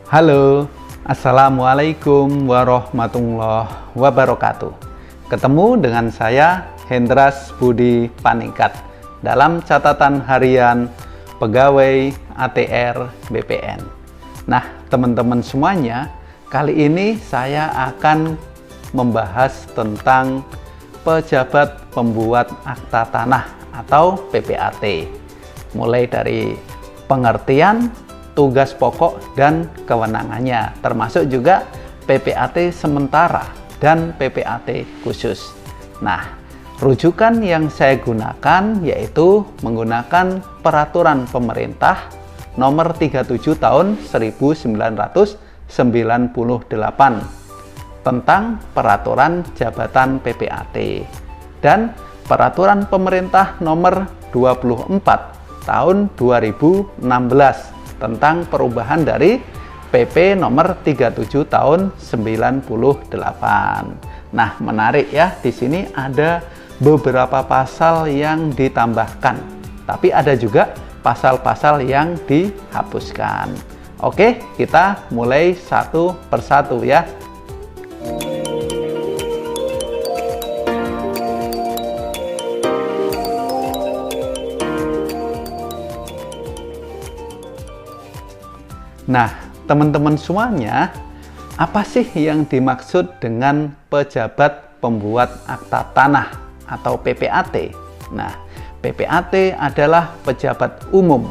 Halo, Assalamualaikum warahmatullahi wabarakatuh. Ketemu dengan saya Hendras Budi Paningkat dalam catatan harian pegawai ATR BPN. Nah, teman-teman semuanya, kali ini saya akan membahas tentang pejabat pembuat akta tanah atau PPAT, mulai dari pengertian, tugas pokok dan kewenangannya, termasuk juga PPAT sementara dan PPAT khusus. Nah, rujukan yang saya gunakan yaitu menggunakan Peraturan Pemerintah Nomor 37 Tahun 1998 tentang Peraturan Jabatan PPAT dan Peraturan Pemerintah Nomor 24 Tahun 2016 tentang perubahan dari PP nomor 37 tahun 98. Nah, menarik ya, di sini ada beberapa pasal yang ditambahkan, tapi ada juga pasal-pasal yang dihapuskan. Oke, kita mulai satu persatu ya. Nah, teman-teman semuanya, apa sih yang dimaksud dengan pejabat pembuat akta tanah atau PPAT? Nah, PPAT adalah pejabat umum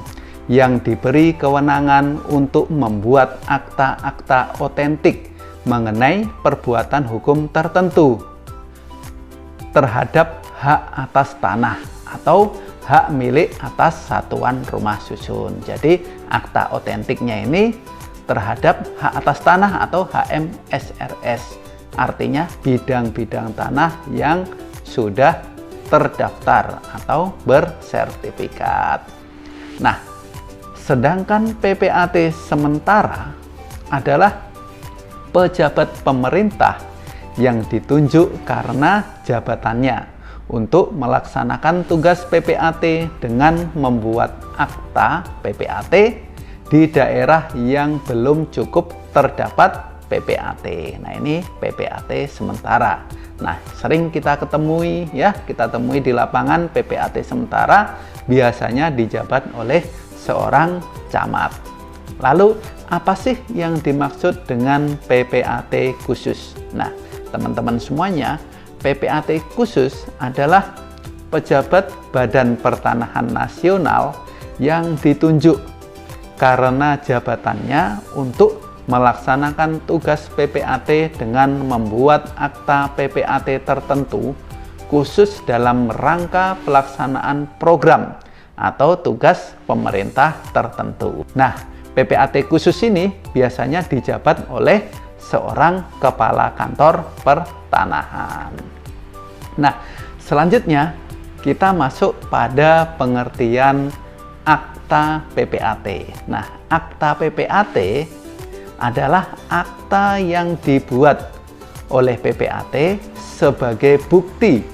yang diberi kewenangan untuk membuat akta-akta otentik mengenai perbuatan hukum tertentu terhadap hak atas tanah atau hak milik atas satuan rumah susun. Jadi akta otentiknya ini terhadap hak atas tanah atau HMSRS, artinya bidang-bidang tanah yang sudah terdaftar atau bersertifikat. Nah, sedangkan PPAT sementara adalah pejabat pemerintah yang ditunjuk karena jabatannya untuk melaksanakan tugas PPAT dengan membuat akta PPAT di daerah yang belum cukup terdapat PPAT. Nah, ini PPAT sementara. Nah, sering kita ketemui ya, kita temui di lapangan PPAT sementara biasanya dijabat oleh seorang camat. Lalu, apa sih yang dimaksud dengan PPAT khusus? Nah, teman-teman semuanya, PPAT khusus adalah pejabat Badan Pertanahan Nasional yang ditunjuk karena jabatannya untuk melaksanakan tugas PPAT dengan membuat akta PPAT tertentu khusus dalam rangka pelaksanaan program atau tugas pemerintah tertentu. Nah, PPAT khusus ini biasanya dijabat oleh seorang kepala kantor pertanahan. Nah, selanjutnya kita masuk pada pengertian akta PPAT. Nah, akta PPAT adalah akta yang dibuat oleh PPAT sebagai bukti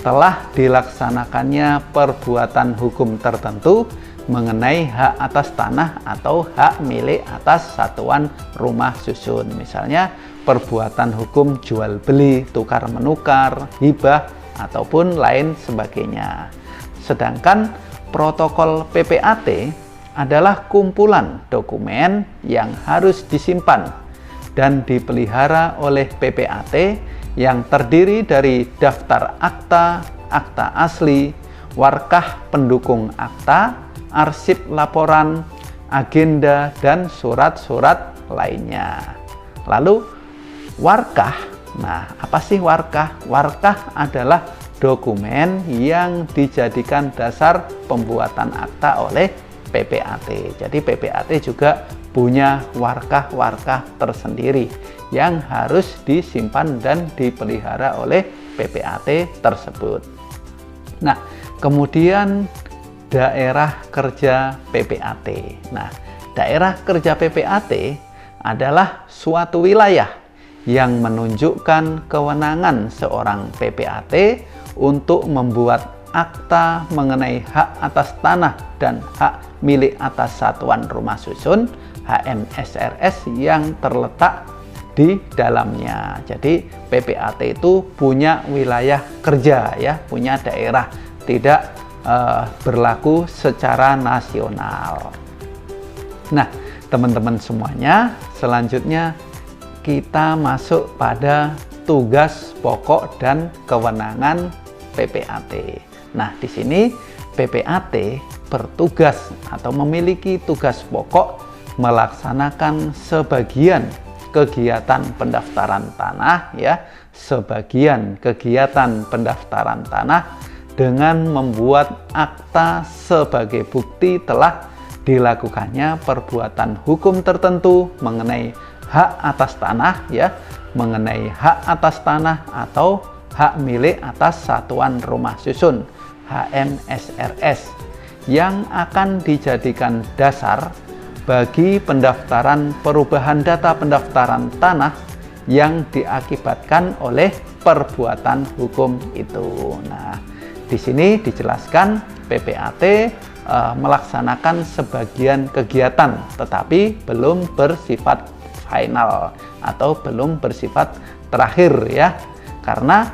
telah dilaksanakannya perbuatan hukum tertentu mengenai hak atas tanah atau hak milik atas satuan rumah susun. Misalnya perbuatan hukum jual beli, tukar menukar, hibah ataupun lain sebagainya. Sedangkan protokol PPAT adalah kumpulan dokumen yang harus disimpan dan dipelihara oleh PPAT yang terdiri dari daftar akta, akta asli, warkah pendukung akta, arsip laporan, agenda, dan surat-surat lainnya. Lalu warkah. Nah, apa sih warkah? Warkah adalah dokumen yang dijadikan dasar pembuatan akta oleh PPAT. Jadi PPAT juga punya warkah-warkah tersendiri yang harus disimpan dan dipelihara oleh PPAT tersebut. Nah, kemudian daerah kerja PPAT. Nah, daerah kerja PPAT adalah suatu wilayah yang menunjukkan kewenangan seorang PPAT untuk membuat akta mengenai hak atas tanah dan hak milik atas satuan rumah susun HMSRS yang terletak di dalamnya. Jadi PPAT itu punya wilayah kerja ya, punya daerah, tidak berlaku secara nasional. Nah, teman-teman semuanya, selanjutnya kita masuk pada tugas pokok dan kewenangan PPAT. Nah, di sini PPAT bertugas atau memiliki tugas pokok melaksanakan sebagian kegiatan pendaftaran tanah ya, sebagian kegiatan pendaftaran tanah dengan membuat akta sebagai bukti telah dilakukannya perbuatan hukum tertentu mengenai hak atas tanah ya, mengenai hak atas tanah atau hak milik atas satuan rumah susun HMSRS yang akan dijadikan dasar bagi pendaftaran perubahan data pendaftaran tanah yang diakibatkan oleh perbuatan hukum itu. Nah, di sini dijelaskan PPAT melaksanakan sebagian kegiatan tetapi belum bersifat final atau belum bersifat terakhir ya, karena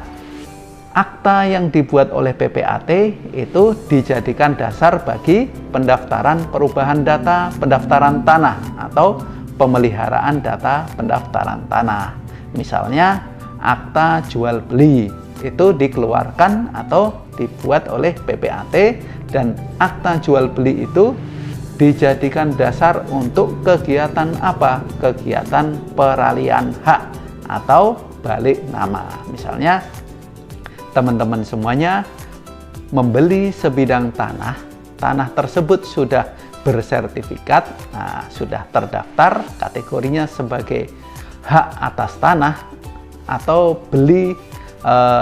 akta yang dibuat oleh PPAT itu dijadikan dasar bagi pendaftaran perubahan data pendaftaran tanah atau pemeliharaan data pendaftaran tanah. Misalnya akta jual beli itu dikeluarkan atau dibuat oleh PPAT, dan akta jual beli itu dijadikan dasar untuk kegiatan apa? Kegiatan peralihan hak atau balik nama. Misalnya teman-teman semuanya membeli sebidang tanah, tanah tersebut sudah bersertifikat, nah, sudah terdaftar kategorinya sebagai hak atas tanah, atau beli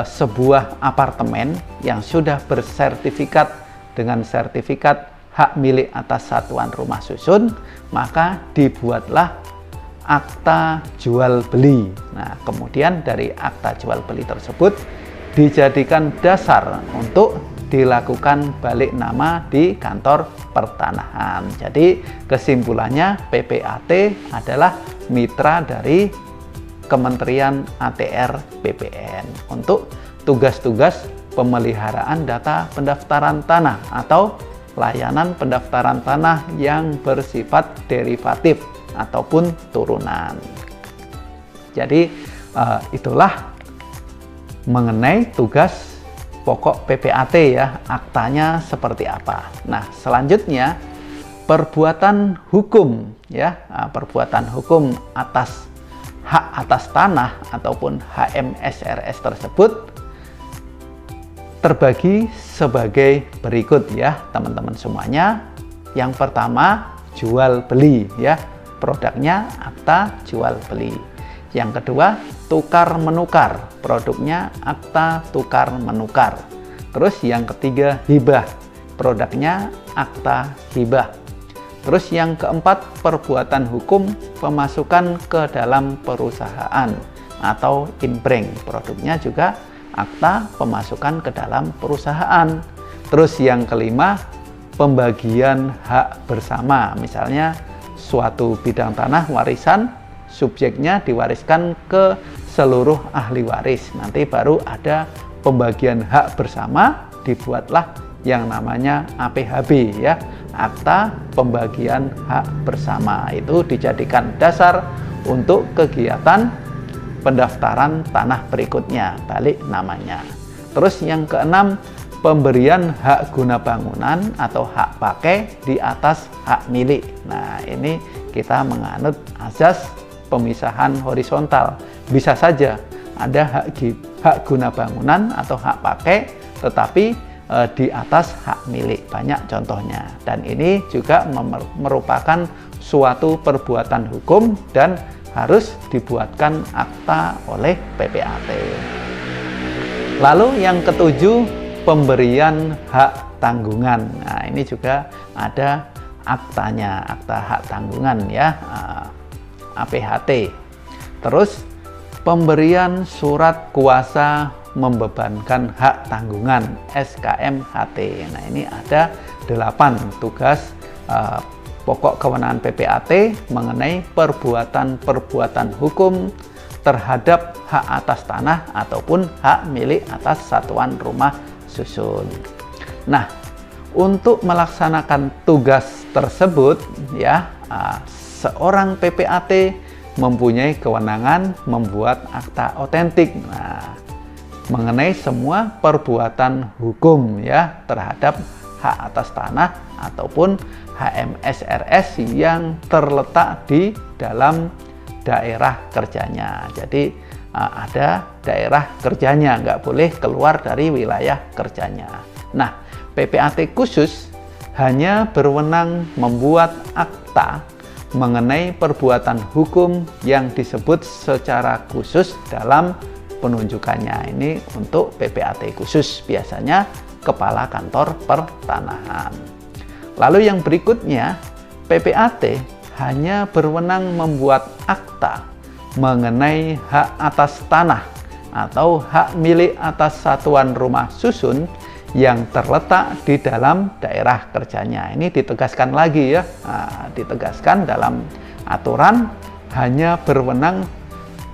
sebuah apartemen yang sudah bersertifikat dengan sertifikat hak milik atas satuan rumah susun, maka dibuatlah akta jual beli. Nah, kemudian dari akta jual beli tersebut dijadikan dasar untuk dilakukan balik nama di kantor pertanahan. Jadi kesimpulannya PPAT adalah mitra dari Kementerian ATR BPN untuk tugas-tugas pemeliharaan data pendaftaran tanah atau layanan pendaftaran tanah yang bersifat derivatif ataupun turunan. Jadi itulah mengenai tugas pokok PPAT ya, aktanya seperti apa. Nah, selanjutnya perbuatan hukum ya, perbuatan hukum atas hak atas tanah ataupun HMSRS tersebut terbagi sebagai berikut ya, teman-teman semuanya. Yang pertama, jual beli ya, produknya akta jual beli. Yang kedua, tukar menukar, produknya akta tukar menukar. Terus yang ketiga, hibah, produknya akta hibah. Terus yang keempat, perbuatan hukum pemasukan ke dalam perusahaan atau inbring, produknya juga akta pemasukan ke dalam perusahaan. Terus yang kelima, pembagian hak bersama, misalnya suatu bidang tanah warisan, subjeknya diwariskan ke seluruh ahli waris, nanti baru ada pembagian hak bersama, dibuatlah yang namanya APHB ya, akta pembagian hak bersama. Itu dijadikan dasar untuk kegiatan pendaftaran tanah berikutnya, balik namanya. Terus yang keenam, pemberian hak guna bangunan atau hak pakai di atas hak milik. Nah, ini kita menganut azas pemisahan horizontal. Bisa saja ada hak guna bangunan atau hak pakai tetapi di atas hak milik, banyak contohnya. Dan ini juga merupakan suatu perbuatan hukum dan harus dibuatkan akta oleh PPAT. Lalu yang ketujuh, pemberian hak tanggungan. Nah, ini juga ada aktanya, akta hak tanggungan ya, APHT. Terus pemberian surat kuasa membebankan hak tanggungan SKMHT. Nah, ini ada 8 tugas pokok kewenangan PPAT mengenai perbuatan-perbuatan hukum terhadap hak atas tanah ataupun hak milik atas satuan rumah susun. Nah, untuk melaksanakan tugas tersebut ya, seorang PPAT mempunyai kewenangan membuat akta otentik mengenai semua perbuatan hukum ya terhadap hak atas tanah ataupun HMSRS yang terletak di dalam daerah kerjanya. Jadi ada daerah kerjanya, nggak boleh keluar dari wilayah kerjanya. Nah, PPAT khusus hanya berwenang membuat akta mengenai perbuatan hukum yang disebut secara khusus dalam penunjukannya. Ini untuk PPAT khusus, biasanya Kepala Kantor Pertanahan. Lalu yang berikutnya, PPAT hanya berwenang membuat akta mengenai hak atas tanah atau hak milik atas satuan rumah susun yang terletak di dalam daerah kerjanya. Ini ditegaskan lagi ya, ditegaskan dalam aturan hanya berwenang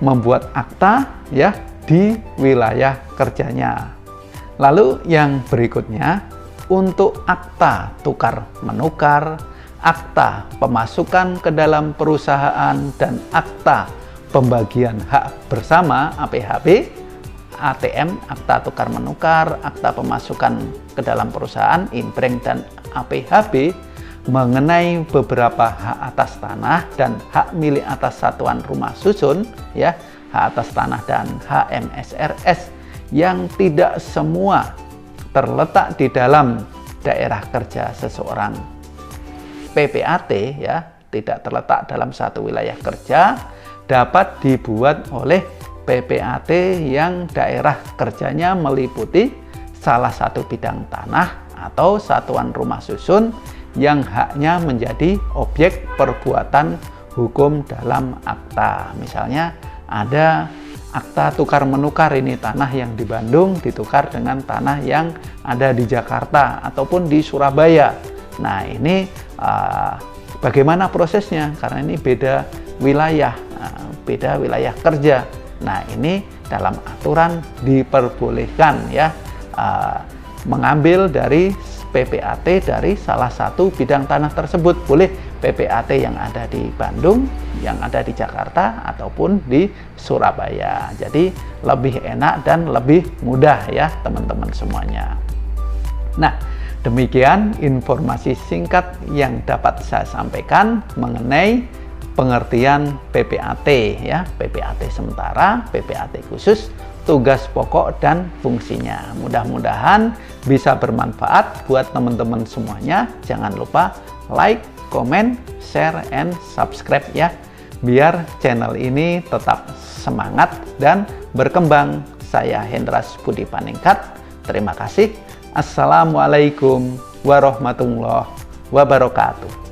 membuat akta ya di wilayah kerjanya. Lalu yang berikutnya, untuk akta tukar menukar, akta pemasukan ke dalam perusahaan, dan akta pembagian hak bersama APHB, ATM, akta tukar menukar, akta pemasukan ke dalam perusahaan, inbreng, dan APHB mengenai beberapa hak atas tanah dan hak milik atas satuan rumah susun ya, hak atas tanah dan HMSRS yang tidak semua terletak di dalam daerah kerja seseorang PPAT ya, tidak terletak dalam satu wilayah kerja, dapat dibuat oleh PPAT yang daerah kerjanya meliputi salah satu bidang tanah atau satuan rumah susun yang haknya menjadi objek perbuatan hukum dalam akta. Misalnya ada akta tukar menukar, ini tanah yang di Bandung ditukar dengan tanah yang ada di Jakarta ataupun di Surabaya. Nah, ini bagaimana prosesnya? Karena ini beda wilayah, beda wilayah kerja. Nah, ini dalam aturan diperbolehkan ya mengambil dari PPAT dari salah satu bidang tanah tersebut. Boleh PPAT yang ada di Bandung, yang ada di Jakarta, ataupun di Surabaya. Jadi lebih enak dan lebih mudah ya teman-teman semuanya. Nah, demikian informasi singkat yang dapat saya sampaikan mengenai pengertian PPAT ya, PPAT sementara, PPAT khusus, tugas pokok dan fungsinya. Mudah-mudahan bisa bermanfaat buat teman-teman semuanya. Jangan lupa like, comment, share, and subscribe ya, biar channel ini tetap semangat dan berkembang. Saya Hendras Budi Paningkat. Terima kasih. Assalamualaikum warahmatullahi wabarakatuh.